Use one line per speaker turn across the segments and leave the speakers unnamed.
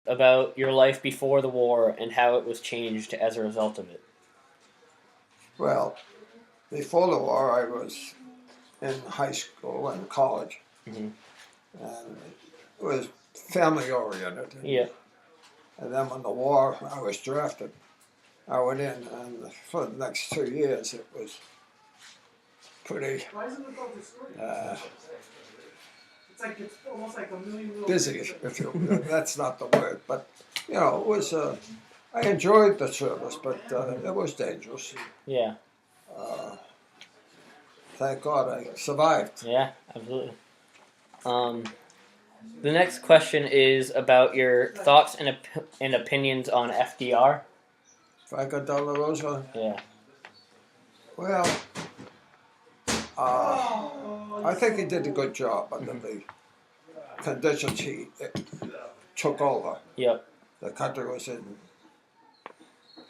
about your life before the war and how it was changed as a result of it.
Well, before the war, I was in high school and college,
Mm-hmm.
and it was family oriented.
Yeah.
And then when the war, I was drafted. I went in, and for the next 2 years, it was pretty busy, if you. That's not the word, but it was. I enjoyed the service, but it was dangerous.
Yeah.
Thank God I survived.
Yeah, absolutely. The next question is about your thoughts and opinions on FDR.
Franklin Delano Roosevelt.
Yeah.
Well, I think he did a good job under the conditions he took over.
Yep.
The country was in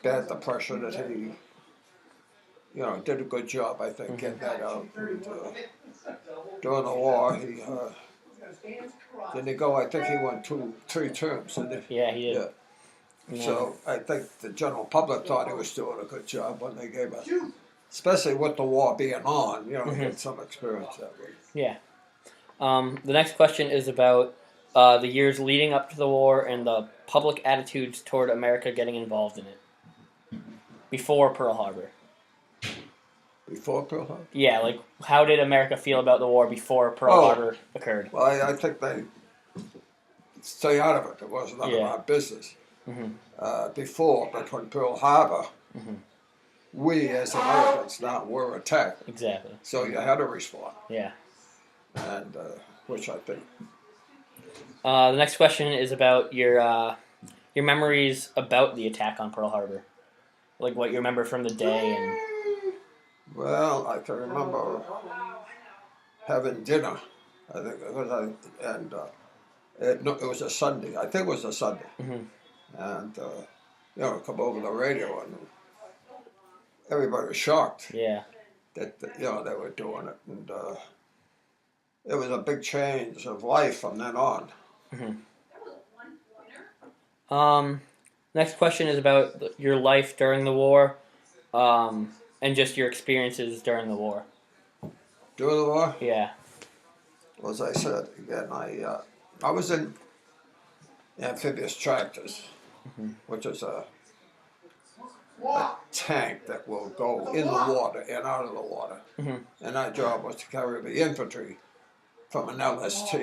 bad depression, that he, did a good job, I think, getting that out. And, during the war, he didn't he go? I think he won 3 terms, didn't he?
Yeah, he did.
Yeah.
Yeah.
So I think the general public thought he was doing a good job when they gave us, especially with the war being on. He had some experience that way.
Yeah. The next question is about the years leading up to the war and the public attitudes toward America getting involved in it. Before Pearl Harbor.
Before Pearl Harbor?
Yeah, like how did America feel about the war before Pearl Harbor occurred?
Well, I think they stay out of it. It was none of our business.
Mm-hmm.
Before, but when Pearl Harbor, we as Americans now were attacked.
Exactly.
So you had to respond.
Yeah.
And which I think.
The next question is about your memories about the attack on Pearl Harbor, like what you remember from the day and.
Well, I can remember having dinner. I think it was it was a Sunday. I think it was a Sunday, and come over the radio and everybody was shocked.
Yeah.
That they were doing it, and it was a big change of life from then on.
Next question is about your life during the war, and just your experiences during the war.
During the war?
Yeah.
Well, as I said again, I was in amphibious tractors, which is a tank that will go in the water and out of the water. And our job was to carry the infantry from an LST,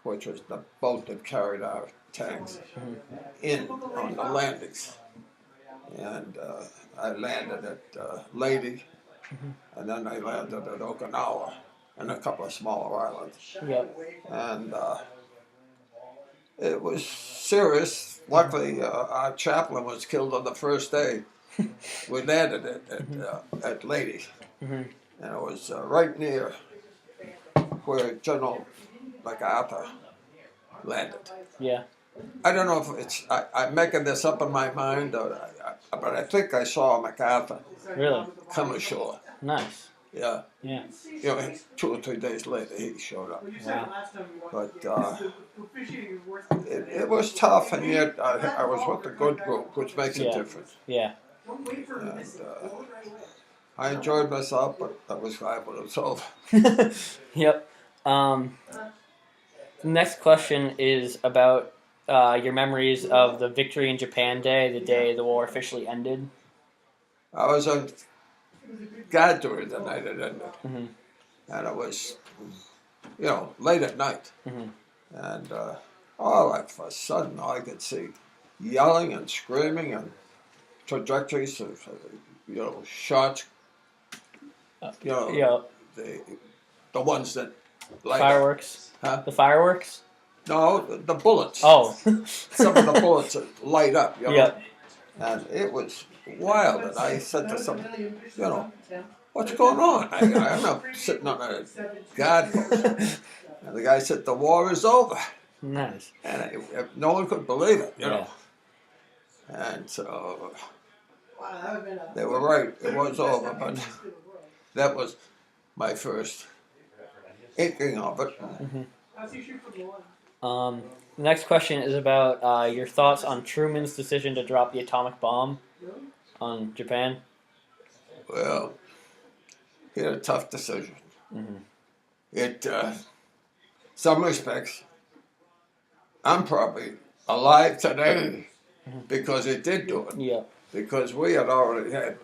which was the boat that carried our tanks, in on the landings. And I landed at Leyte, and then I landed at Okinawa and a couple of smaller islands.
Yep.
And it was serious. Luckily, our chaplain was killed on the first day. We landed at Leyte, and it was right near where General MacArthur landed.
Yeah.
I don't know if it's, I'm making this up in my mind, but I think I saw MacArthur
Really?
come ashore.
Nice.
Yeah.
Yeah.
2 or 3 days later he showed up.
Wow.
But it was tough, and yet I was with a good group, which makes a difference.
Yeah.
And I enjoyed myself, but I was glad when it was over.
Yep. The next question is about your memories of the Victory in Japan Day, the day the war officially ended.
I was on guard during the night it ended, and it was, late at night, and all of a sudden I could see yelling and screaming and trajectories of, shots,
Yeah.
the ones that light
Fireworks.
Up. Huh?
The fireworks?
No, the bullets.
Oh.
Some of the bullets that light up,
Yeah.
And it was wild, and I said to some, what's going on? I'm not sitting on a guard post. And the guy said, the war is over.
Nice.
And no one could believe it,
Yeah.
And so they were right, it was over, but that was my first inkling of it.
The next question is about your thoughts on Truman's decision to drop the atomic bomb on Japan.
Well, he had a tough decision.
Mm-hmm.
It, some respects, I'm probably alive today because he did do it.
Yeah.
Because we had already had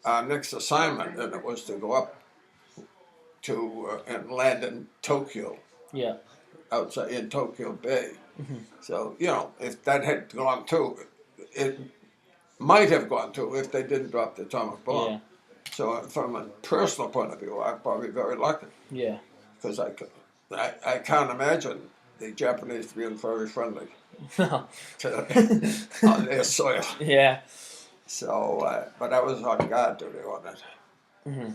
our next assignment, and it was to go up to and land in Tokyo,
Yeah.
outside in Tokyo Bay.
Mm-hmm.
So, if that had gone through, it might have gone through if they didn't drop the atomic bomb.
Yeah.
So, from a personal point of view, I'm probably very lucky
Yeah.
because I can't imagine the Japanese being very friendly
No.
on their soil.
Yeah.
So, but I was on guard duty on it.
Mm-hmm.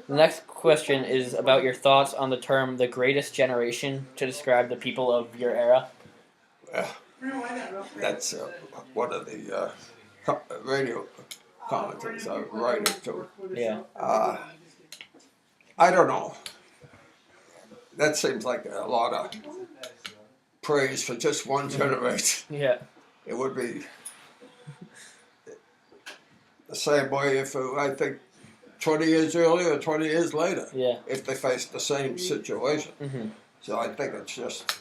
The next question is about your thoughts on the term "the greatest generation" to describe the people of your era.
That's one of the radio commentaries I write it to.
Yeah.
I don't know. That seems like a lot of praise for just one generation.
Yeah.
It would be the same way if I think 20 years earlier or 20 years later,
Yeah.
if they faced the same situation.
Mm-hmm.
So I think it's just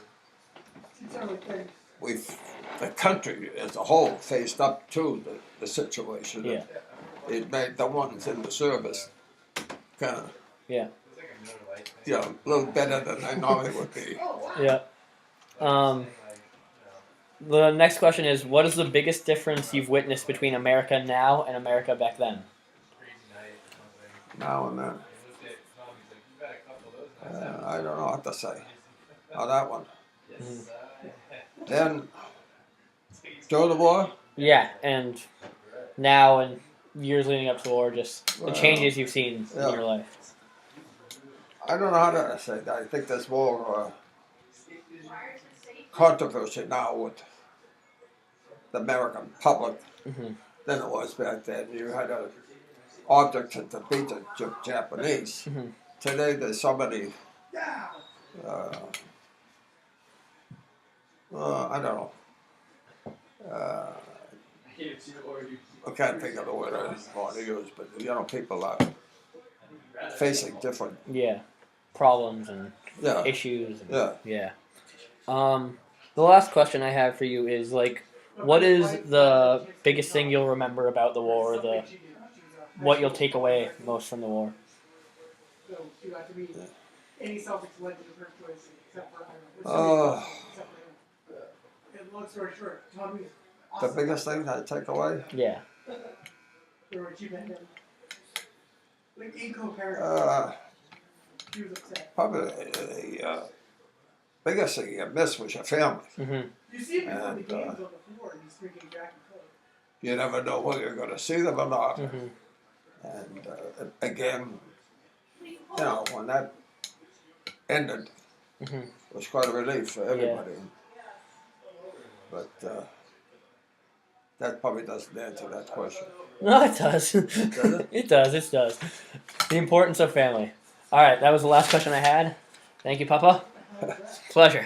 the country as a whole faced up to the situation.
Yeah.
It made the ones in the service kind of,
Yeah.
a little better than they normally would be.
Yeah. The next question is, what is the biggest difference you've witnessed between America now and America back then?
Now and then. I don't know what to say on that one.
Mm-hmm.
Then, during the war,
Yeah, and now and years leading up to the war, just the changes you've seen in your life.
I don't know how to say that. I think there's more controversy now with the American public
Mm-hmm.
than it was back then. You had an object to beat the Japanese.
Mm-hmm.
Today there's so many, I don't know. I can't think of the word I want to use, but people are facing different.
Yeah, problems and
Yeah.
issues. And,
Yeah.
Yeah. The last question I have for you is what is the biggest thing you'll remember about the war? Or what you'll take away most from the war?
The biggest thing I take away?
Yeah.
Probably the biggest thing you miss was your family.
Mm-hmm.
And you never know whether you're going to see them or not.
Mm-hmm.
And again, when that ended,
Mm-hmm.
it was quite a relief for everybody. But that probably doesn't answer that question.
No, it does.
Does it?
It does. It does. The importance of family. All right, that was the last question I had. Thank you, Papa. Pleasure.